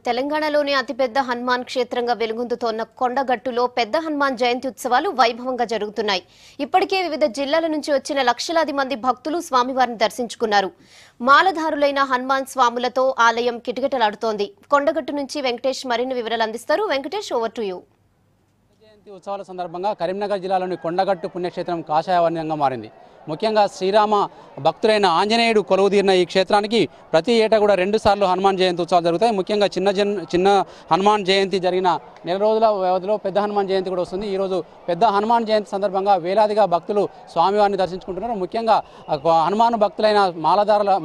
తెలంగాణలోని అతిపెద్ద హనుమాన్ క్షేత్రంగా వెలుగొందుతోన్న కొండగట్టులో పెద్ద హనుమాన్ జయంతి ఉత్సవాలు వైభవంగా జరుగుతున్నాయి. ఇప్పటికే వివిధ జిల్లాల నుంచి వచ్చిన లక్షలాది మంది భక్తులు స్వామివారిని దర్శించుకున్నారు. మాలధారులైన హనుమాన్ స్వాములతో ఆలయం కిటకిటలాడుతోంది. కొండగట్టు నుంచి వెంకటేష్ మరిన్ని వివరాలు అందిస్తారు. Venkatesh, over to you. జయంతి ఉత్సవాల సందర్భంగా కరీంనగర్ జిల్లాలోని కొండగట్టు పుణ్యక్షేత్రం కాషాయవర్ణంగా మారింది. ముఖ్యంగా శ్రీరామ భక్తులైన ఆంజనేయుడు కొలువుదీరిన ఈ క్షేత్రానికి ప్రతి ఏటా కూడా 2 సార్లు హనుమాన్ జయంతి ఉత్సవాలు జరుగుతాయి. ముఖ్యంగా చిన్న హనుమాన్ జయంతి జరిగిన నెల రోజుల వ్యవధిలో పెద్ద హనుమాన్ జయంతి కూడా వస్తుంది. ఈరోజు పెద్ద హనుమాన్ జయంతి సందర్భంగా వేలాదిగా భక్తులు స్వామివారిని దర్శించుకుంటున్నారు. ముఖ్యంగా హనుమాన్ భక్తులైన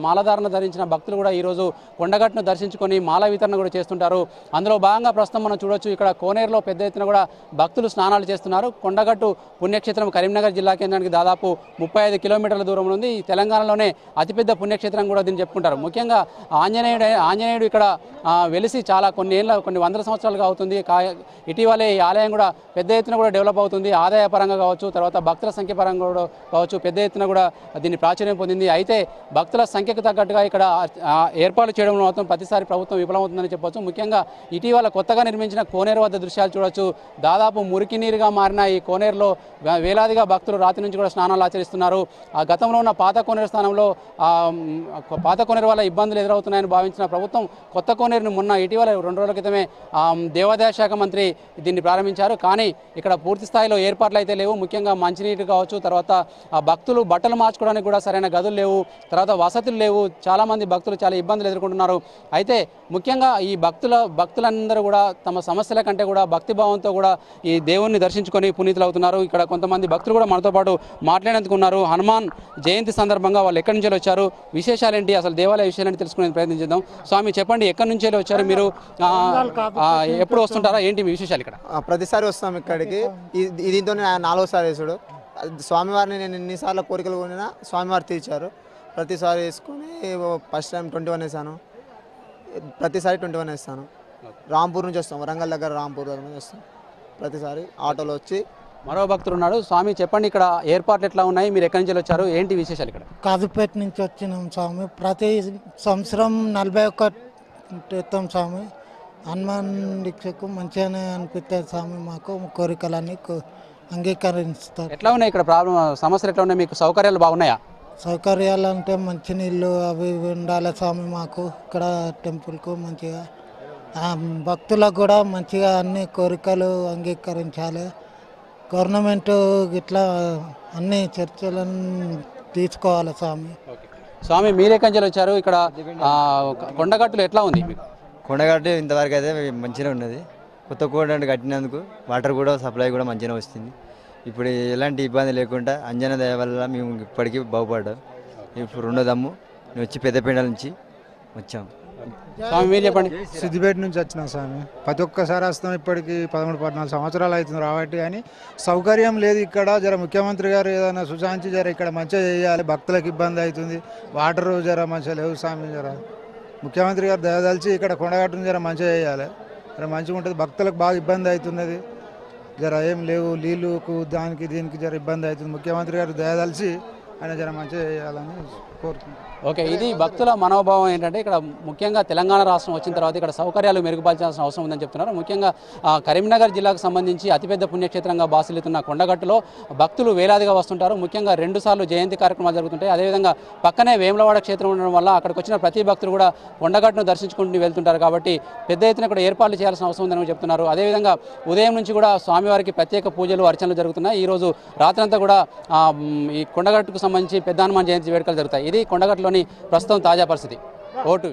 మాలధారణ ధరించిన భక్తులు కూడా ఈరోజు కొండగట్టును దర్శించుకొని మాల వితరణ కూడా చేస్తుంటారు. అందులో భాగంగా ప్రస్తుతం మనం చూడొచ్చు, ఇక్కడ కోనేరులో పెద్ద ఎత్తున కూడా భక్తులు స్నానాలు చేస్తున్నారు. కొండగట్టు పుణ్యక్షేత్రం కరీంనగర్ జిల్లా కేంద్రానికి దాదాపు 35 కిలోమీటర్ల దూరంలో ఉంది. ఈ తెలంగాణలోనే అతిపెద్ద పుణ్యక్షేత్రం కూడా దీన్ని చెప్పుకుంటారు. ముఖ్యంగా ఆంజనేయుడు ఇక్కడ వెలిసి కొన్ని వందల సంవత్సరాలుగా అవుతుంది. ఇటీవలే ఈ ఆలయం కూడా పెద్ద ఎత్తున కూడా డెవలప్ అవుతుంది. ఆదాయ పరంగా కావచ్చు, తర్వాత భక్తుల సంఖ్య పరంగా కూడా కావచ్చు, పెద్ద ఎత్తున కూడా దీన్ని ప్రాచుర్యం పొందింది. అయితే భక్తుల సంఖ్యకు తగ్గట్టుగా ఇక్కడ ఏర్పాటు చేయడంలో మాత్రం ప్రతిసారి ప్రభుత్వం విఫలమవుతుందని చెప్పవచ్చు. ముఖ్యంగా ఇటీవల కొత్తగా నిర్మించిన కోనేరు వద్ద దృశ్యాలు చూడొచ్చు. దాదాపు మురికి నీరుగా మారిన ఈ కోనేరులో వేలాదిగా భక్తులు రాత్రి నుంచి కూడా స్నానాలు ఆచరిస్తున్నారు. ఆ గతంలో ఉన్న పాత కోనేరు స్థానంలో పాత కోనేరు వల్ల ఇబ్బందులు ఎదురవుతున్నాయని భావించిన ప్రభుత్వం కొత్త కోనేరుని ఇటీవల 2 రోజుల క్రితమే దేవాదాయ శాఖ మంత్రి దీన్ని ప్రారంభించారు. కానీ ఇక్కడ పూర్తి స్థాయిలో ఏర్పాట్లు అయితే లేవు. ముఖ్యంగా మంచినీరు కావచ్చు, తర్వాత భక్తులు బట్టలు మార్చుకోవడానికి కూడా సరైన గదులు లేవు, తర్వాత వసతులు లేవు. చాలామంది భక్తులు చాలా ఇబ్బందులు ఎదుర్కొంటున్నారు. అయితే ముఖ్యంగా ఈ భక్తులందరూ కూడా తమ సమస్యల కంటే కూడా భక్తిభావంతో కూడా ఈ దేవుణ్ణి దర్శించుకొని పునీతులు అవుతున్నారు. ఇక్కడ కొంతమంది భక్తులు కూడా మనతో పాటు మాట్లాడేందుకున్నారు. హనుమాన్ జయంతి సందర్భంగా వాళ్ళు ఎక్కడి నుంచి వచ్చారు, విశేషాలు ఏంటి, అసలు దేవాలయ విషయాలని తెలుసుకునే ప్రయత్నం చేద్దాం. స్వామి, చెప్పండి, ఎక్కడి నుంచి వచ్చారు మీరు, ఎప్పుడు వస్తుంటారా, ఏంటి మీ విశేషాలు? ఇక్కడ ప్రతిసారి వస్తాం ఇక్కడికి. దీంతో 4వసారి వేసుడు. స్వామివారిని నేను ఎన్నిసార్లు కోరికలు కొనినా స్వామివారు తీర్చారు. ప్రతిసారి వేసుకొని ఫస్ట్ టైం 21 వేసాను, ప్రతిసారి 21 వేస్తాను. రాంపూర్ నుంచి వస్తాం, వరంగల్ దగ్గర రాంపూర్ దగ్గర నుంచి వస్తాం. ప్రతిసారి ఆటోలో వచ్చి. మరో భక్తులు ఉన్నాడు. స్వామి, చెప్పండి, ఇక్కడ ఏర్పాట్లు ఎట్లా ఉన్నాయి, మీరు ఎక్కడి నుంచి వచ్చారు, ఏంటి విశేషాలు? ఇక్కడ కాజుపేట నుంచి వచ్చినాం స్వామి. ప్రతి సంవత్సరం 41 ఎత్తాం స్వామి. హనుమాన్ దీక్షకు మంచిగానే అనిపిస్తుంది స్వామి. మాకు కోరికలన్నీ అంగీకరిస్తారు. ఎట్లా ఉన్నాయి ఇక్కడ సమస్యలు ఎట్లా ఉన్నాయి, మీకు సౌకర్యాలు బాగున్నాయా? సౌకర్యాలు అంటే మంచినీళ్ళు అవి ఇవి ఉండాలి స్వామి. మాకు ఇక్కడ టెంపుల్కు మంచిగా భక్తులకు కూడా మంచిగా అన్ని కోరికలు అంగీకరించాలి. గవర్నమెంట్ ఇట్లా అన్ని చర్చలను తీసుకోవాలి స్వామి. స్వామి, మీరే కంచెలు వచ్చారు. ఇక్కడ కొండగట్టులు ఎట్లా ఉంది? కొండగట్టు ఇంతవరకు అయితే మంచిగా ఉన్నది. కొత్త కోట కట్టినందుకు వాటర్ కూడా సప్లై కూడా మంచిగా వస్తుంది. ఇప్పుడు ఎలాంటి ఇబ్బంది లేకుండా అంజన దయ వల్ల మేము ఇప్పటికీ బాగుపడ్డాం. ఇప్పుడు 2వ దమ్ము నేను వచ్చి పెద్దపేట నుంచి వచ్చాము. స్వామి, మీరు చెప్పండి. సిద్దిపేట నుంచి వచ్చినాం స్వామి. ప్రతి ఒక్కసారి వస్తాం. ఇప్పటికి 13-14 సంవత్సరాలు అవుతుంది రాబట్టి. కానీ సౌకర్యం లేదు ఇక్కడ. జర ముఖ్యమంత్రి గారు ఏదైనా సుశాంతి జర ఇక్కడ మంచిగా చేయాలి. భక్తులకు ఇబ్బంది అవుతుంది. వాటర్ జర మంచిగా లేవు స్వామి. జర ముఖ్యమంత్రి గారు దయదలిచి ఇక్కడ కొండగట్టును జర మంచిగా చేయాలి. జర మంచిగా ఉంటుంది. భక్తులకు బాగా ఇబ్బంది అవుతున్నది. జర ఏం లేవు, నీళ్ళకు దానికి దీనికి జర ఇబ్బంది అవుతుంది. ముఖ్యమంత్రి గారు దయదలిచి ఆయన జర మంచిగా చేయాలని కోరుతున్నాను. ఓకే, ఇది భక్తుల మనోభావం ఏంటంటే ఇక్కడ ముఖ్యంగా తెలంగాణ రాష్ట్రం వచ్చిన తర్వాత ఇక్కడ సౌకర్యాలు మెరుగుపరచాల్సిన అవసరం ఉందని చెప్తున్నారు. ముఖ్యంగా కరీంనగర్ జిల్లాకు సంబంధించి అతిపెద్ద పుణ్యక్షేత్రంగా బాసిల్లుతున్న కొండగట్టులో భక్తులు వేలాదిగా వస్తుంటారు. ముఖ్యంగా 2 సార్లు జయంతి కార్యక్రమాలు జరుగుతుంటాయి. అదేవిధంగా పక్కనే వేములవాడ క్షేత్రం ఉండడం వల్ల అక్కడికి వచ్చిన ప్రతి భక్తులు కూడా కొండగట్టును దర్శించుకుంటూ వెళ్తుంటారు. కాబట్టి పెద్ద ఎత్తున ఇక్కడ ఏర్పాట్లు చేయాల్సిన అవసరం ఉందని చెప్తున్నారు. అదేవిధంగా ఉదయం నుంచి కూడా స్వామివారికి ప్రత్యేక పూజలు అర్చనలు జరుగుతున్నాయి. ఈరోజు రాత్రంతా కూడా ఈ కొండగట్టుకు సంబంధించి పెద్ద హనుమాన్ జయంతి వేడుకలు జరుగుతాయి. ఇది కొండగట్టులోని ప్రస్తుతం తాజా పరిస్థితి. ఓటు